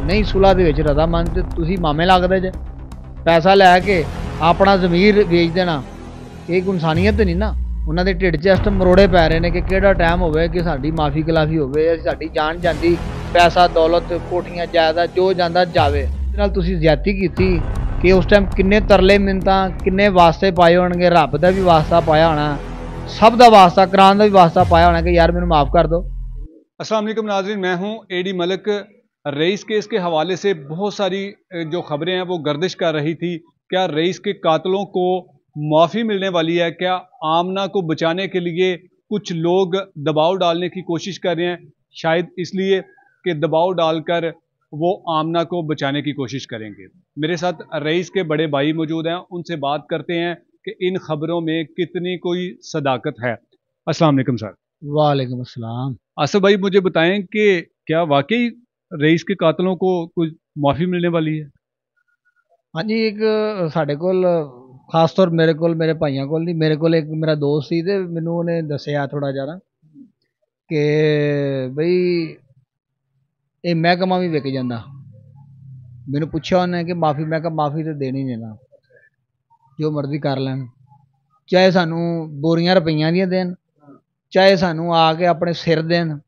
नहीं सुलह ਦੇ ਵਿੱਚ ਰਜ਼ਾਮੰਦ ਤੇ ਤੁਸੀਂ ਮਾਮੇ ਲੱਗਦੇ ਜੇ ਪੈਸਾ ਲੈ ਕੇ ਆਪਣਾ ਜ਼ਮੀਰ ਵੇਚ ਦੇਣਾ ਇਹ ਕੋਈ ਇਨਸਾਨੀਅਤ ਨਹੀਂ ਨਾ। ਉਹਨਾਂ ਦੇ ਢਿੱਡ 'ਚ ਇਸ ਟਾਈਮ ਮਰੋੜੇ ਪੈ ਰਹੇ ਨੇ ਕਿ ਕਿਹੜਾ ਟਾਈਮ ਹੋਵੇ ਕਿ ਸਾਡੀ ਮਾਫੀ ਖਿਲਾਫੀ ਹੋਵੇ, ਸਾਡੀ ਜਾਨ ਜਾਂਦੀ, ਪੈਸਾ ਦੌਲਤ ਕੋਠੀਆਂ ਜਾਇਦਾਦ ਜੋ ਜਾਂਦਾ ਜਾਵੇ। ਇਹਦੇ ਨਾਲ ਤੁਸੀਂ ਜ਼ਿਆਦਤੀ ਕੀਤੀ कि उस टाइम किन्ने तरले मिन्नतां किन्ने वास्ते पाए होणगे, रब का भी वास्ता पाया होना, सब का वास्ता कराने का भी वास्ता पाया होना कि यार मैनू माफ़ कर दो। अस्सलाम वालेकुम नाज़रीन, मैं हूं एडी मलिक। रईस केस के हवाले से बहुत सारी जो खबरें हैं वो गर्दिश कर रही थी। क्या रईस के कातलों को माफ़ी मिलने वाली है? क्या आमना को बचाने के लिए कुछ लोग दबाव डालने की कोशिश कर रहे हैं? शायद इसलिए कि दबाव डालकर वो आमना को बचाने की कोशिश करेंगे। मेरे साथ रईस के बड़े भाई मौजूद हैं, उनसे बात करते हैं कि इन खबरों में कितनी कोई सदाकत है। अस्सलाम वालेकुम सर। वालेकुम अस्सलाम। आसिफ भाई, मुझे बताएं कि क्या वाकई रईस के कातलों को कुछ माफ़ी मिलने वाली है? हाँ जी, एक साढ़े कोल खास तौर मेरे कोल, मेरे भाइयों कोल नहीं, मेरे कोल एक मेरा दोस्त सी ते मैनू उन्हें दसिया थोड़ा जरा कि बई ये महकमा भी विक जाता। मैनू पूछा उन्हें कि माफ़ी, मैं कहा माफ़ी तो देनी नहीं ना, जो मर्जी कर लैन, चाहे सानू बोरियां रुपइयां दियां देन, चाहे सानू आके अपने सिर देन,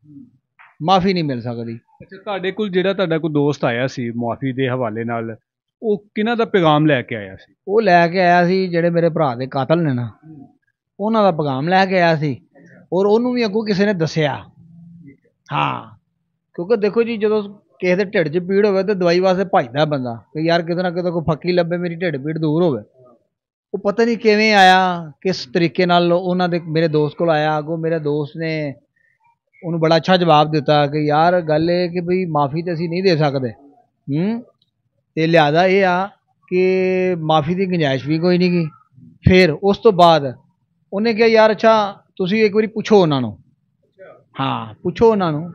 माफ़ी नहीं मिल सकती। अच्छा, ਤੁਹਾਡੇ ਕੋਲ ਜਿਹੜਾ ਤੁਹਾਡਾ ਕੋਈ ਦੋਸਤ ਆਇਆ ਸੀ ਮਾਫੀ ਦੇ ਹਵਾਲੇ ਨਾਲ, ਉਹ ਕਿਹਨਾਂ ਦਾ ਪੈਗਾਮ ਲੈ ਕੇ ਆਇਆ ਸੀ? ਉਹ ਲੈ ਕੇ ਆਇਆ ਸੀ ਜਿਹੜੇ ਮੇਰੇ ਭਰਾ ਦੇ ਕਾਤਲ ਨੇ ਨਾ, ਉਹਨਾਂ ਦਾ ਪੈਗਾਮ ਲੈ ਕੇ ਆਇਆ ਸੀ ਔਰ ਉਹਨੂੰ ਵੀ ਅੱਗੋਂ ਕਿਸੇ ਨੇ ਦੱਸਿਆ। ਹਾਂ, ਕਿਉਂਕਿ ਦੇਖੋ ਜੀ, ਜਦੋਂ ਕਿਸੇ ਦੇ ਢਿੱਡ 'ਚ ਪੀੜ ਹੋਵੇ ਤਾਂ ਦਵਾਈ ਵਾਸਤੇ ਭੱਜਦਾ ਬੰਦਾ ਕਿ ਯਾਰ ਕਿਤੇ ਨਾ ਕਿਤੇ ਕੋਈ ਫੱਕੀ ਲੱਭੇ, ਮੇਰੀ ਢਿੱਡ ਪੀੜ ਦੂਰ ਹੋਵੇ। ਉਹ ਪਤਾ ਨਹੀਂ ਕਿਵੇਂ ਆਇਆ, ਕਿਸ ਤਰੀਕੇ ਨਾਲ ਉਹਨਾਂ ਦੇ ਮੇਰੇ ਦੋਸਤ ਕੋਲ ਆਇਆ। ਅੱਗੋਂ ਮੇਰੇ ਦੋਸਤ ਨੇ ਉਹਨੂੰ ਬੜਾ ਅੱਛਾ ਜਵਾਬ ਦਿੱਤਾ ਕਿ ਯਾਰ ਗੱਲ ਇਹ ਕਿ ਬਈ ਮਾफ़ੀ ਤਾਂ ਅਸੀਂ ਨਹੀਂ ਦੇ ਸਕਦੇ, ਤੇ ਲਿਹਾਜ਼ਾ ਇਹ ਆ ਕਿ ਮਾफ़ੀ ਦੀ ਗੁੰਜਾਇਸ਼ ਵੀ ਕੋਈ ਨਹੀਂ ਗੀ। ਫਿਰ ਉਸ ਤੋਂ ਬਾਅਦ ਉਹਨੇ ਕਿਹਾ ਯਾਰ ਅੱਛਾ ਤੁਸੀਂ ਇੱਕ ਵਾਰੀ ਪੁੱਛੋ ਉਹਨਾਂ ਨੂੰ। ਹਾਂ, ਪੁੱਛੋ ਉਹਨਾਂ ਨੂੰ।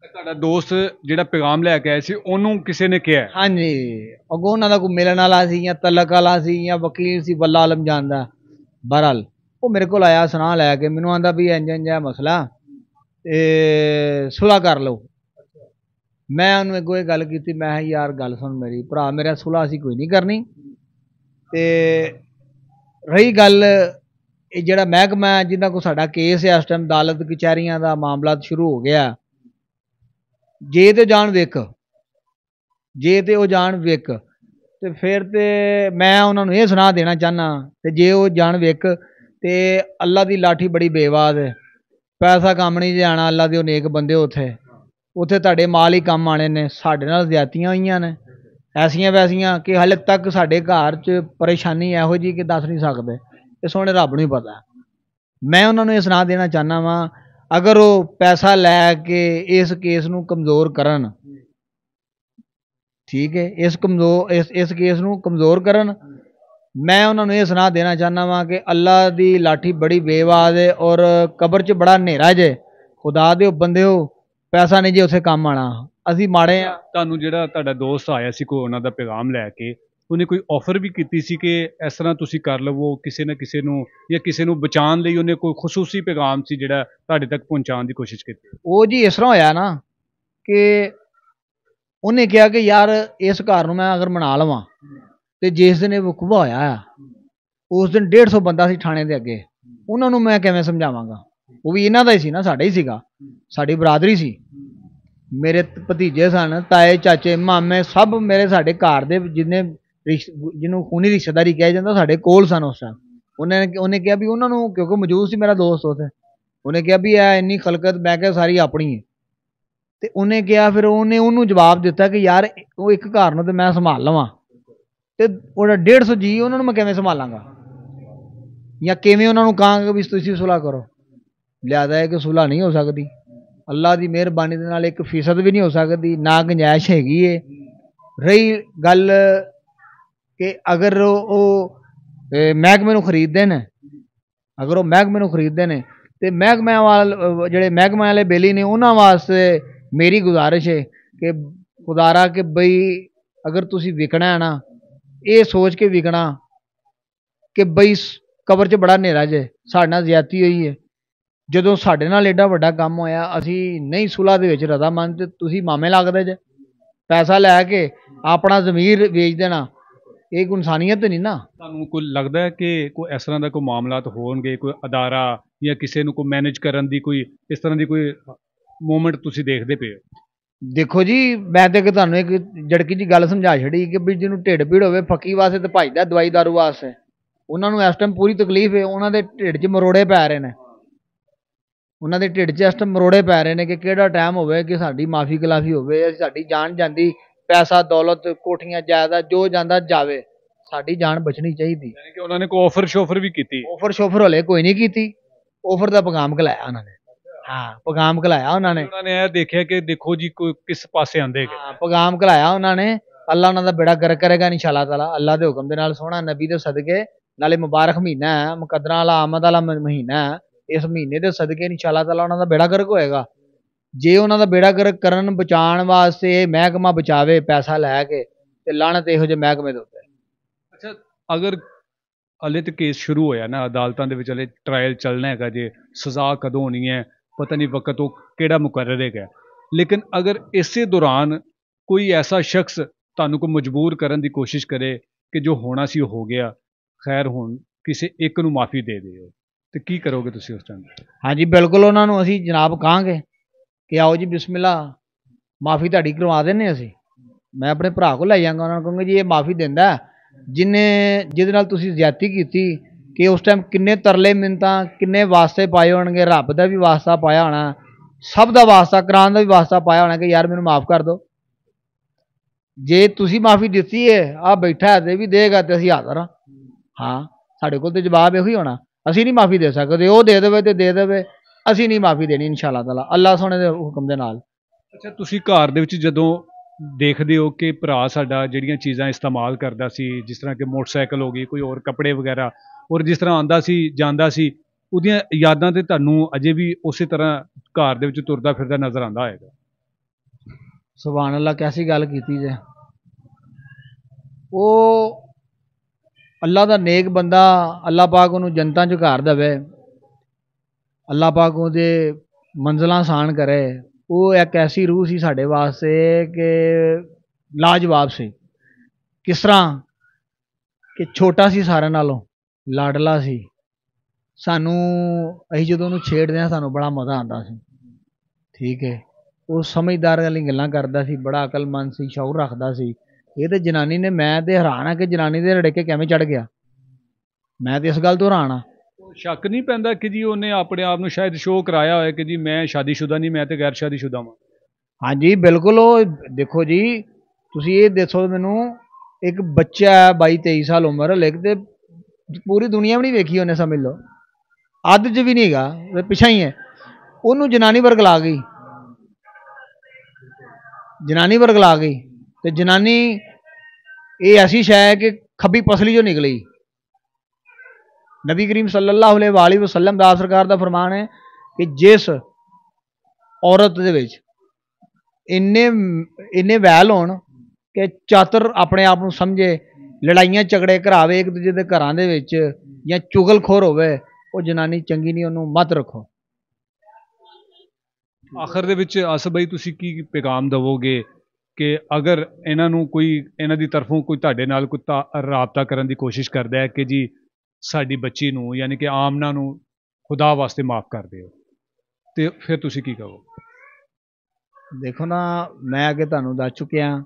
ਤੁਹਾਡਾ ਦੋਸਤ ਜਿਹੜਾ ਪੈਗਾਮ ਲੈ ਕੇ ਆਇਆ ਸੀ ਉਹਨੂੰ ਕਿਸੇ ਨੇ ਕਿਹਾ? ਹਾਂਜੀ, ਅੱਗੋਂ ਉਹਨਾਂ ਦਾ ਕੋਈ ਮਿਲਣ ਵਾਲਾ ਸੀ ਜਾਂ ਤਲਕ ਵਾਲਾ ਸੀ ਜਾਂ ਵਕੀਲ ਸੀ, ਵੱਲਾ ਆਲਮ ਜਾਣਦਾ। ਬਹਰਹਾਲ ਉਹ ਮੇਰੇ ਕੋਲ ਆਇਆ ਸੁਨਾਹ ਲੈ ਕੇ, ਮੈਨੂੰ ਆਂਦਾ ਵੀ ਇੰਝ ਇੰਝ ਹੈ ਮਸਲਾ ਤੇ ਸੁਲ੍ਹਾ ਕਰ ਲਓ। ਮੈਂ ਉਹਨੂੰ ਅੱਗੋਂ ਇਹ ਗੱਲ ਕੀਤੀ, ਮੈਂ ਕਿਹਾ ਯਾਰ ਗੱਲ ਸੁਣ ਮੇਰੀ ਭਰਾ, ਮੇਰਾ ਸੁਲ੍ਹਾ ਅਸੀਂ ਕੋਈ ਨਹੀਂ ਕਰਨੀ। ਤੇ ਰਹੀ ਗੱਲ ਇਹ ਜਿਹੜਾ ਮਹਿਕਮਾ ਜਿਨ੍ਹਾਂ ਕੋਲ ਸਾਡਾ ਕੇਸ ਹੈ ਇਸ ਟਾਈਮ ਅਦਾਲਤ ਕਚਹਿਰੀਆਂ ਦਾ ਮਾਮਲਾ ਸ਼ੁਰੂ ਹੋ ਗਿਆ, ਜੇ ਤੇ ਜਾਣ ਵਿਕ, ਜੇ ਤੇ ਉਹ ਜਾਣ ਵਿਕ ਤੇ ਫਿਰ ਤੇ ਮੈਂ ਉਹਨਾਂ ਨੂੰ ਇਹ ਸੁਣਾ ਦੇਣਾ ਚਾਹੁੰਦਾ ਤੇ ਜੇ ਉਹ ਜਾਣ ਵਿਕ ਤੇ ਅੱਲਾ ਦੀ ਲਾਠੀ ਬੜੀ ਬੇਵਾਦ ਹੈ, ਪੈਸਾ ਕੰਮ ਨਹੀਂ ਜਾਣਾ। ਅੱਲਾ ਦੇ ਉਹ ਨੇਕ ਬੰਦੇ ਉੱਥੇ ਉੱਥੇ ਤੁਹਾਡੇ ਮਾਲ ਹੀ ਕੰਮ ਆਣੇ ਨੇ। ਸਾਡੇ ਨਾਲ ਜ਼ਿਆਦਤੀਆਂ ਹੋਈਆਂ ਨੇ ਐਸੀਆਂ ਵੈਸੀਆਂ ਕਿ ਹਾਲੇ ਤੱਕ ਸਾਡੇ ਘਰ 'ਚ ਪਰੇਸ਼ਾਨੀ ਇਹੋ ਜਿਹੀ ਕਿ ਦੱਸ ਨਹੀਂ ਸਕਦੇ, ਇਹ ਸੋਹਣੇ ਰੱਬ ਨੂੰ ਹੀ ਪਤਾ। ਮੈਂ ਉਹਨਾਂ ਨੂੰ ਇਹ ਸੁਣਾ ਦੇਣਾ ਚਾਹੁੰਦਾ ਵਾਂ, अगर वो पैसा लैके इस केस नूं कमज़ोर करन, ठीक है, इस केस नूं कमज़ोर करन, मैं उन्होंने ये सुना देना चाहना वा कि अल्लाह दी लाठी बड़ी बेवाद है और कबर च बड़ा नेरा जे। खुदा दे बंदे हो, पैसा नहीं जे उत्थे काम आना, असी माड़े आ। ਤੁਹਾਨੂੰ ਜਿਹੜਾ ਤੁਹਾਡਾ ਦੋਸਤ ਆਇਆ ਸੀ ਕੋਈ ਉਹਨਾਂ ਦਾ ਪੈਗਾਮ ਲੈ ਕੇ, ਉਹਨੇ ਕੋਈ ਆਫਰ ਵੀ ਕੀਤੀ ਸੀ ਕਿ ਇਸ ਤਰ੍ਹਾਂ ਤੁਸੀਂ ਕਰ ਲਵੋ ਕਿਸੇ ਨਾ ਕਿਸੇ ਨੂੰ, ਜਾਂ ਕਿਸੇ ਨੂੰ ਬਚਾਉਣ ਲਈ ਉਹਨੇ ਕੋਈ ਖੁਸੂਸੀ ਪੈਗਾਮ ਸੀ ਜਿਹੜਾ ਤੁਹਾਡੇ ਤੱਕ ਪਹੁੰਚਾਉਣ ਦੀ ਕੋਸ਼ਿਸ਼ ਕੀਤੀ? ਉਹ ਜੀ ਇਸ ਤਰ੍ਹਾਂ ਹੋਇਆ ਨਾ ਕਿ ਉਹਨੇ ਕਿਹਾ ਕਿ ਯਾਰ ਇਸ ਘਰ ਨੂੰ ਮੈਂ ਅਗਰ ਮਨਾ ਲਵਾਂ ਤੇ ਜਿਸ ਦਿਨ ਇਹ ਵਕੂਆ ਹੋਇਆ ਆ ਉਸ ਦਿਨ 150 ਬੰਦਾ ਸੀ ਥਾਣੇ ਦੇ ਅੱਗੇ, ਉਹਨਾਂ ਨੂੰ ਮੈਂ ਕਿਵੇਂ ਸਮਝਾਵਾਂਗਾ? ਉਹ ਵੀ ਇਹਨਾਂ ਦਾ ਹੀ ਸੀ ਨਾ, ਸਾਡਾ ਹੀ ਸੀਗਾ, ਸਾਡੀ ਬਰਾਦਰੀ ਸੀ, ਮੇਰੇ ਭਤੀਜੇ ਸਨ, ਤਾਏ ਚਾਚੇ ਮਾਮੇ ਸਭ ਮੇਰੇ ਸਾਡੇ ਘਰ ਦੇ ਜਿੰਨੇ ਜਿਹਨੂੰ ਖੂਨੀ ਰਿਸ਼ਤੇਦਾਰੀ ਕਿਹਾ ਜਾਂਦਾ ਸਾਡੇ ਕੋਲ ਸਨ ਉਸ ਟਾਈਮ। ਉਹਨੇ ਕਿਹਾ ਵੀ ਉਹਨਾਂ ਨੂੰ, ਕਿਉਂਕਿ ਮੌਜੂਦ ਸੀ ਮੇਰਾ ਦੋਸਤ ਉੱਥੇ, ਉਹਨੇ ਕਿਹਾ ਵੀ ਇਹ ਇੰਨੀ ਖਲਕਤ, ਮੈਂ ਕਿਹਾ ਸਾਰੀ ਆਪਣੀ ਹੈ। ਤੇ ਉਹਨੇ ਕਿਹਾ, ਫਿਰ ਉਹਨੂੰ ਜਵਾਬ ਦਿੱਤਾ ਕਿ ਯਾਰ ਉਹ ਇੱਕ ਘਰ ਨੂੰ ਤੇ ਮੈਂ ਸੰਭਾਲ ਲਵਾਂ ਤੇ ਉਹਦਾ 150 ਜੀ ਉਹਨਾਂ ਨੂੰ ਮੈਂ ਕਿਵੇਂ ਸੰਭਾਲਾਂਗਾ, ਜਾਂ ਕਿਵੇਂ ਉਹਨਾਂ ਨੂੰ ਕਹਾਂਗਾ ਵੀ ਤੁਸੀਂ ਸੁਲ੍ਹਾ ਕਰੋ। ਲਿਆਦਾ ਹੈ ਕਿ ਸੁਲ੍ਹਾ ਨਹੀਂ ਹੋ ਸਕਦੀ, ਅੱਲਾ ਦੀ ਮਿਹਰਬਾਨੀ ਦੇ ਨਾਲ 1% ਵੀ ਨਹੀਂ ਹੋ ਸਕਦੀ, ਨਾ ਗੁੰਜਾਇਸ਼ ਹੈਗੀ ਏ। ਰਹੀ ਗੱਲ कि अगर वो महकमे नूं खरीदते हैं, अगर वो महकमे नूं खरीदते हैं तो महकमे वाले जिहड़े महकमे वाले बेली ने उन्हां वास्ते मेरी गुजारिश है कि खुदारा कि बई अगर तुसी विकना है ना, ये सोच के विकना कि बई कबर च बड़ा नेरा जे, साडे नाल ज़्यादती हुई है। जदों साडे नाल एडा वड्डा काम होया, असी नहीं सुलह दे विच रज़ामंद ते तुसी मामे लगदे जे। पैसा लैके अपना ज़मीर बेच देना, ये कोई इंसानियत नहीं ना। ਤੁਹਾਨੂੰ ਕੋਈ ਲੱਗਦਾ ਹੈ ਕਿ ਕੋਈ ਇਸ ਤਰ੍ਹਾਂ ਦਾ ਕੋਈ ਮਾਮਲਾਤ ਹੋਣਗੇ, ਕੋਈ ਅਦਾਰਾ ਜਾਂ ਕਿਸੇ ਨੂੰ ਕੋਈ ਮੈਨੇਜ ਕਰਨ ਦੀ ਕੋਈ ਇਸ ਤਰ੍ਹਾਂ ਦੀ ਕੋਈ ਮੂਵਮੈਂਟ ਤੁਸੀਂ ਦੇਖਦੇ ਪਏ ਹੋ? देखो जी, मैं तो ਤੁਹਾਨੂੰ एक जड़की जी गल समझा छड़ी कि भी ਜਿਹਨੂੰ ਢਿੱਡ ਪੀੜ ਹੋਵੇ ਫੱਕੀ ਵਾਸਤੇ ਤੇ ਭਜਦਾ ਦਵਾਈ ਦਾਰੂ ਵਾਸਤੇ। ਉਹਨਾਂ ਨੂੰ ਇਸ ਟਾਈਮ ਪੂਰੀ ਤਕਲੀਫ ਹੈ, ਉਹਨਾਂ ਦੇ ਢਿੱਡ 'ਚ ਮਰੋੜੇ ਪੈ ਰਹੇ ਨੇ, ਉਹਨਾਂ ਦੇ ਢਿੱਡ 'ਚ ਇਸ ਟਾਈਮ ਮਰੋੜੇ ਪੈ ਰਹੇ ਨੇ ਕਿ ਕਿਹੜਾ ਟਾਈਮ ਹੋਵੇ ਕਿ ਸਾਡੀ ਮਾਫੀ ਖਿਲਾਫੀ ਹੋਵੇ, ਸਾਡੀ ਜਾਨ ਜਾਂਦੀ, ਪੈਸਾ ਦੌਲਤ ਕੋਠੀਆਂ ਜਾਇਦਾਦ ਜੋ ਜਾਂਦਾ ਜਾਵੇ, ਸਾਡੀ ਜਾਨ ਬਚਣੀ ਚਾਹੀਦੀ। ਯਾਨੀ ਕਿ ਉਹਨਾਂ ਨੇ ਕੋਈ ਆਫਰ ਸ਼ੋਫਰ ਵੀ ਕੀਤੀ? ਆਫਰ ਸ਼ੋਫਰ ਹਲੇ ਕੋਈ ਨਹੀਂ ਕੀਤੀ, ਆਫਰ ਦਾ ਪੈਗਾਮ ਘਲਾਇਆ ਉਹਨਾਂ ਨੇ। ਹਾਂ, ਪੈਗਾਮ ਘਲਾਇਆ ਉਹਨਾਂ ਨੇ। ਉਹਨਾਂ ਨੇ ਇਹ ਦੇਖਿਆ ਕਿ ਦੇਖੋ ਜੀ ਕੋਈ ਕਿਸ ਪਾਸੇ ਆਂਦੇ ਹੈਗੇ। ਹਾਂ, ਪੈਗਾਮ ਘਲਾਇਆ ਉਹਨਾਂ ਨੇ। ਅੱਲਾ ਉਹਨਾਂ ਦਾ ਬੇੜਾ ਗਰਕ ਕਰੇਗਾ ਇਨਸ਼ਾਅੱਲਾ ਤਾਲਾ, ਅੱਲਾ ਦੇ ਹੁਕਮ ਦੇ ਨਾਲ। ਸੋਹਣਾ ਨਬੀ ਦੇ ਸਦਕੇ, ਨਾਲੇ ਮੁਬਾਰਕ ਮਹੀਨਾ ਹੈ, ਮੁਕੱਦਰਾਂ ਵਾਲਾ ਆਮਦ ਵਾਲਾ ਮਹੀਨਾ ਹੈ। ਇਸ ਮਹੀਨੇ ਦੇ ਸਦਕੇ ਇਨਸ਼ਾਅੱਲਾ ਤਾਲਾ ਉਹਨਾਂ ਦਾ ਬੇੜਾ ਗਰਕ ਹੋਏਗਾ। ਜੇ ਉਹਨਾਂ ਦਾ ਬੇੜਾ ਗਰਕ ਕਰਨ ਬਚਾਉਣ ਵਾਸਤੇ ਮਹਿਕਮਾ ਬਚਾਵੇ ਪੈਸਾ ਲੈ ਕੇ, ਤੇ ਲਾਹਨਤ ਇਹੋ ਜਿਹੇ ਮਹਿਕਮੇ ਦੇ ਉੱਤੇ। ਅੱਛਾ, ਅਗਰ ਹਲੇ ਤੇ ਕੇਸ ਸ਼ੁਰੂ ਹੋਇਆ ਨਾ, ਅਦਾਲਤਾਂ ਦੇ ਵਿੱਚ ਹਲੇ ਟਰਾਇਲ ਚੱਲਣਾ ਹੈਗਾ, ਜੇ ਸਜ਼ਾ ਕਦੋਂ ਹੋਣੀ ਹੈ ਪਤਾ ਨਹੀਂ, ਵਕਤ ਉਹ ਕਿਹੜਾ ਮੁਕਰਰ ਹੈਗਾ। ਲੇਕਿਨ ਅਗਰ ਇਸੇ ਦੌਰਾਨ ਕੋਈ ਐਸਾ ਸ਼ਖਸ ਤੁਹਾਨੂੰ ਕੋਈ ਮਜਬੂਰ ਕਰਨ ਦੀ ਕੋਸ਼ਿਸ਼ ਕਰੇ ਕਿ ਜੋ ਹੋਣਾ ਸੀ ਉਹ ਹੋ ਗਿਆ, ਖੈਰ ਹੁਣ ਕਿਸੇ ਇੱਕ ਨੂੰ ਮਾਫੀ ਦੇ ਦਿਓ, ਤੇ ਕੀ ਕਰੋਗੇ ਤੁਸੀਂ ਉਸ ਟਾਈਮ? ਹਾਂਜੀ ਬਿਲਕੁਲ, ਉਹਨਾਂ ਨੂੰ ਅਸੀਂ ਜਨਾਬ ਕਹਾਂਗੇ ਕਿ ਆਓ ਜੀ ਬਿਸਮਿਲ੍ਲਾ, ਮਾਫੀ ਤੁਹਾਡੀ ਕਰਵਾ ਦਿੰਦੇ ਅਸੀਂ। ਮੈਂ ਆਪਣੇ ਭਰਾ ਕੋਲ ਲੈ ਜਾਵਾਂਗਾ, ਉਹਨਾਂ ਨੂੰ ਕਹੂੰਗਾ ਜੀ ਇਹ ਮਾਫੀ ਦਿੰਦਾ ਜਿਹਦੇ ਨਾਲ ਤੁਸੀਂ ਜ਼ਿਆਦਤੀ ਕੀਤੀ, ਕਿ ਉਸ ਟਾਈਮ ਕਿੰਨੇ ਤਰਲੇ ਮਿੰਨਤਾਂ ਕਿੰਨੇ ਵਾਸਤੇ ਪਾਏ ਹੋਣਗੇ, ਰੱਬ ਦਾ ਵੀ ਵਾਸਤਾ ਪਾਇਆ ਹੋਣਾ, ਸਭ ਦਾ ਵਾਸਤਾ, ਕੁਰਾਨ ਦਾ ਵੀ ਵਾਸਤਾ ਪਾਇਆ ਹੋਣਾ ਕਿ ਯਾਰ ਮੈਨੂੰ ਮਾਫ ਕਰ ਦਿਓ। ਜੇ ਤੁਸੀਂ ਮਾਫੀ ਦਿੱਤੀ ਹੈ, ਆ ਬੈਠਾ ਹੈ ਤੇ ਵੀ ਦੇਗਾ, ਤੇ ਅਸੀਂ ਹਾਜ਼ਰ ਹਾਂ। ਹਾਂ, ਸਾਡੇ ਕੋਲ ਤੇ ਜਵਾਬ ਇਹੋ ਹੀ ਹੋਣਾ, ਅਸੀਂ ਨਹੀਂ ਮਾਫੀ ਦੇ ਸਕਦੇ, ਉਹ ਦੇ ਦੇਵੇ ਤੇ ਦੇ ਦੇਵੇ, ਅਸੀਂ ਨਹੀਂ ਮਾਫੀ ਦੇਣੀ ਇਨਸ਼ਾਅੱਲਾ ਤਾਲਾ, ਅੱਲਾ ਸੋਹਣੇ ਦੇ ਹੁਕਮ ਦੇ ਨਾਲ। ਅੱਛਾ, ਤੁਸੀਂ ਘਰ ਦੇ ਵਿੱਚ ਜਦੋਂ ਦੇਖਦੇ ਹੋ ਕਿ ਭਰਾ ਸਾਡਾ ਜਿਹੜੀਆਂ ਚੀਜ਼ਾਂ ਇਸਤੇਮਾਲ ਕਰਦਾ ਸੀ, ਜਿਸ ਤਰ੍ਹਾਂ ਕਿ ਮੋਟਰਸਾਈਕਲ ਹੋ ਗਈ, ਕੋਈ ਹੋਰ ਕੱਪੜੇ ਵਗੈਰਾ, ਔਰ ਜਿਸ ਤਰ੍ਹਾਂ ਆਉਂਦਾ ਸੀ ਜਾਂਦਾ ਸੀ, ਉਹਦੀਆਂ ਯਾਦਾਂ ਤੇ ਤੁਹਾਨੂੰ ਅਜੇ ਵੀ ਉਸੇ ਤਰ੍ਹਾਂ ਘਰ ਦੇ ਵਿੱਚ ਤੁਰਦਾ ਫਿਰਦਾ ਨਜ਼ਰ ਆਉਂਦਾ ਹੋਏਗਾ? ਸੁਭਾਨ ਅੱਲਾ, ਕੈਸੀ ਗੱਲ ਕੀਤੀ ਜੇ। ਉਹ ਅੱਲਾ ਦਾ ਨੇਕ ਬੰਦਾ, ਅੱਲਾ ਪਾਕ ਉਹਨੂੰ ਜਨਤਾਂ 'ਚ ਘਰ ਦੇਵੇ, ਅੱਲਾ ਪਾਕ ਉਹਦੇ ਮੰਜ਼ਲਾਂ ਆਸਾਨ ਕਰੇ। ਉਹ ਇੱਕ ਐਸੀ ਰੂਹ ਸੀ ਸਾਡੇ ਵਾਸਤੇ ਕਿ ਲਾਜਵਾਬ ਸੀ। ਕਿਸ ਤਰ੍ਹਾਂ ਕਿ ਛੋਟਾ ਸੀ ਸਾਰਿਆਂ ਨਾਲੋਂ, ਲਾਡਲਾ ਸੀ। ਸਾਨੂੰ ਅਸੀਂ ਜਦੋਂ ਉਹਨੂੰ ਛੇੜਦੇ ਹਾਂ ਸਾਨੂੰ ਬੜਾ ਮਜ਼ਾ ਆਉਂਦਾ ਸੀ, ਠੀਕ ਹੈ। ਉਹ ਸਮਝਦਾਰ ਵਾਲੀ ਗੱਲਾਂ ਕਰਦਾ ਸੀ, ਬੜਾ ਅਕਲਮੰਦ ਸੀ, ਸ਼ੌਰ ਰੱਖਦਾ ਸੀ। ਇਹ ਤੇ ਜਨਾਨੀ ਨੇ, ਮੈਂ ਤੇ ਹੈਰਾਨ ਆ ਕਿ ਜਨਾਨੀ ਦੇ ਰੜਕੇ ਕਿਵੇਂ ਚੜ ਗਿਆ, ਮੈਂ ਤੇ ਇਸ ਗੱਲ ਤੋਂ ਹੈਰਾਨ ਆ। ਸ਼ੱਕ ਨਹੀਂ ਪੈਂਦਾ ਕਿ ਜੀ ਉਹਨੇ ਆਪਣੇ ਆਪ ਨੂੰ ਸ਼ਾਇਦ ਸ਼ੋਅ ਕਰਾਇਆ ਹੋਇਆ ਕਿ ਜੀ ਮੈਂ ਸ਼ਾਦੀशुदा ਨਹੀਂ, ਮੈਂ ਤੇ ਗੈਰ ਸ਼ਾਦੀशुदा ਹਾਂ? ਹਾਂਜੀ ਬਿਲਕੁਲ। ਉਹ ਦੇਖੋ ਜੀ, ਤੁਸੀਂ ਇਹ ਦੱਸੋ ਮੈਨੂੰ, ਇੱਕ ਬੱਚਾ ਹੈ 22-23 ਸਾਲ ਉਮਰ, ਲੇਕਿਨ ਪੂਰੀ ਦੁਨੀਆ ਵੀ ਨਹੀਂ ਵੇਖੀ ਉਹਨੇ, ਸਮਝ ਲਓ ਅੱਧ 'ਚ ਵੀ ਨਹੀਂ ਹੈਗਾ, ਪਿਛਾ ਹੀ ਹੈ। ਉਹਨੂੰ ਜਨਾਨੀ ਵਰਗਲਾ ਗਈ, ਜਨਾਨੀ ਵਰਗਲਾ ਗਈ। ਤੇ ਜਨਾਨੀ ਇਹ ਐਸੀ ਸ਼ੈ ਹੈ ਕਿ ਖੱਬੀ ਪਸਲੀ ਚੋਂ ਨਿਕਲੀ। नबी करीम सल्लल्लाहु अलैहि वसल्लम दा सरकार दा फरमान है कि जिस औरत दे विच इन्ने वैल होण कि चातर अपने आप नूं समझे, लड़ाइयां झगड़े करावे एक दूजे दे घरां दे विच, या चुगलखोर होवे, वो जनानी चंगी नहीं, ਉਹਨੂੰ मत रखो। ਆਖਰ ਦੇ ਵਿੱਚ ਆਸਫ ਭਾਈ ਤੁਸੀਂ ਕੀ ਪੈਗਾਮ ਦਵੋਗੇ ਕਿ ਅਗਰ ਇਹਨਾਂ ਨੂੰ ਕੋਈ ਇਹਨਾਂ ਦੀ ਤਰਫੋਂ ਕੋਈ ਤੁਹਾਡੇ ਨਾਲ ਕੋਈ ਰਾਬਤਾ ਕਰਨ ਦੀ ਕੋਸ਼ਿਸ਼ ਕਰਦਾ ਹੈ ਕਿ ਜੀ ਸਾਡੀ ਬੱਚੀ ਨੂੰ ਯਾਨੀ ਕਿ ਆਮਨਾ ਨੂੰ ਖੁਦਾ ਵਾਸਤੇ ਮਾਫ ਕਰ ਦਿਓ, ਤੇ ਫਿਰ ਤੁਸੀਂ ਕੀ ਕਹੋ? ਦੇਖੋ ਨਾ, ਮੈਂ ਅੱਗੇ ਤੁਹਾਨੂੰ ਦੱਸ ਚੁੱਕਿਆ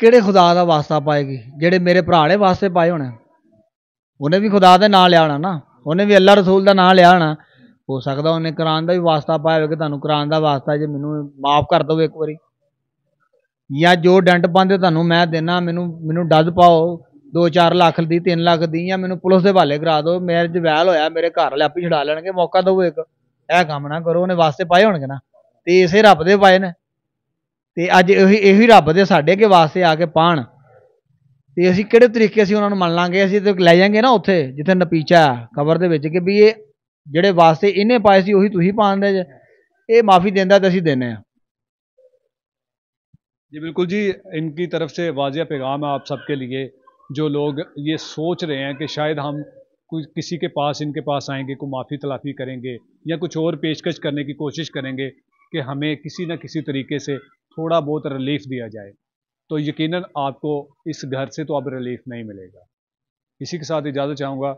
ਕਿਹੜੇ ਖੁਦਾ ਦਾ ਵਾਸਤਾ ਪਾਏਗੀ, ਜਿਹੜੇ ਮੇਰੇ ਭਰਾ ਨੇ ਵਾਸਤੇ ਪਾਏ ਹੋਣੇ। ਉਹਨੇ ਵੀ ਖੁਦਾ ਦਾ ਨਾਂ ਲਿਆ ਹੋਣਾ ਨਾ, ਉਹਨੇ ਵੀ ਅੱਲਾ ਰਸੂਲ ਦਾ ਨਾਂ ਲਿਆ ਹੋਣਾ। ਹੋ ਸਕਦਾ ਉਹਨੇ ਕੁਰਾਨ ਦਾ ਵੀ ਵਾਸਤਾ ਪਾਇਆ ਹੋਵੇ ਕਿ ਤੁਹਾਨੂੰ ਕੁਰਾਨ ਦਾ ਵਾਸਤਾ ਜੇ ਮੈਨੂੰ ਮਾਫ ਕਰ ਦਿਓ ਇੱਕ ਵਾਰੀ, ਜਾਂ ਜੋ ਡੰਟ ਪਾਉਂਦੇ ਤੁਹਾਨੂੰ ਮੈਂ ਦੇਣਾ, ਮੈਨੂੰ ਡੱਜ ਪਾਓ 2-4 ਲੱਖ ਦੀ, 3 ਲੱਖ ਦੀ, ਜਾਂ ਮੈਨੂੰ ਪੁਲਿਸ ਦੇ ਹਵਾਲੇ ਕਰਾ ਦਿਓ, ਮੇਰੇ 'ਚ ਵੈਲ ਹੋਇਆ, ਮੇਰੇ ਘਰ ਵਾਲੇ ਆਪੇ ਛੁਡਾ ਲੈਣਗੇ, ਮੌਕਾ ਦਿਓ ਇੱਕ। ਇਹ ਕੰਮ ਨਾ ਕਰੋ, ਉਹਨੇ ਵਾਸਤੇ ਪਾਏ ਹੋਣਗੇ ਨਾ, ਤੇ ਇਸੇ ਰੱਬ ਦੇ ਪਾਏ ਨੇ, ਤੇ ਅੱਜ ਇਹੀ ਰੱਬ ਦੇ ਸਾਡੇ ਅੱਗੇ ਵਾਸਤੇ ਆ ਕੇ ਪਾਣ, ਤੇ ਅਸੀਂ ਕਿਹੜੇ ਤਰੀਕੇ ਅਸੀਂ ਉਹਨਾਂ ਨੂੰ ਮੰਨ ਲਾਂਗੇ? ਅਸੀਂ ਤੇ ਲੈ ਜਾਵਾਂਗੇ ਨਾ ਉੱਥੇ ਜਿੱਥੇ ਨਪੀਚਾ ਕਬਰ ਦੇ ਵਿੱਚ ਕਿ ਵੀ ਇਹ ਜਿਹੜੇ वास्ते इन्हें पाए सी उही तुसीं पांदे जे, ये माफ़ी देंदा तो असीं देने। जी बिल्कुल जी, इनकी तरफ से वाज़िया पैगाम है आप सबके लिए जो लोग ये सोच रहे हैं कि शायद हम कोई किसी के पास इनके पास आएंगे, कोई माफ़ी तलाफ़ी करेंगे या कुछ और पेशकश करने की कोशिश करेंगे, कि हमें किसी न किसी तरीके से थोड़ा बहुत रिलीफ दिया जाए, तो यकीनन आपको इस घर से तो अब रिलीफ नहीं मिलेगा। इसी के साथ इजाज़त चाहूँगा।